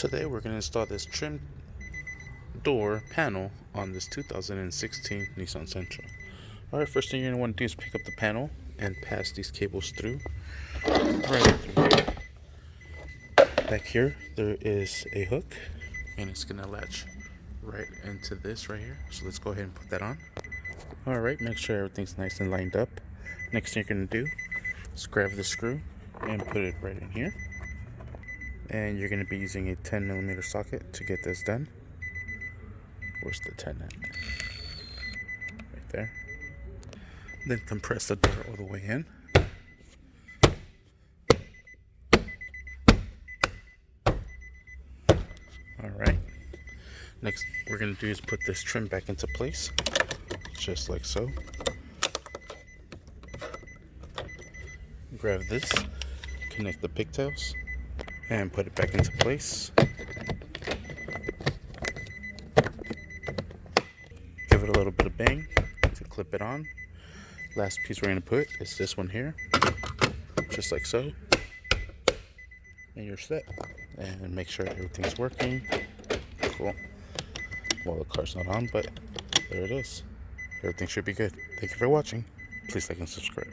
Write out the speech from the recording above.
Today we're going to install this trim door panel on this 2016 Nissan Sentra. Alright, first thing you're going to want to do is pick up the panel and pass these cables through. Right through here. Back here there is a hook and it's going to latch right into this right here. So let's go ahead and put that on. Alright, make sure everything's nice and lined up. Next thing you're going to do is grab the screw and put it right in here. And you're going to be using a 10mm socket to get this done. Where's the 10 at? Right there. Then compress the door all the way in. Alright. Next we're going to do is put this trim back into place. Just like so. Grab this. Connect the pigtails. And put it back into place. Give it a little bit of bang to clip it on. Last piece we're going to put is this one here. Just like so. And you're set. And make sure everything's working. Cool. Well, the car's not on, but there it is. Everything should be good. Thank you for watching. Please like and subscribe.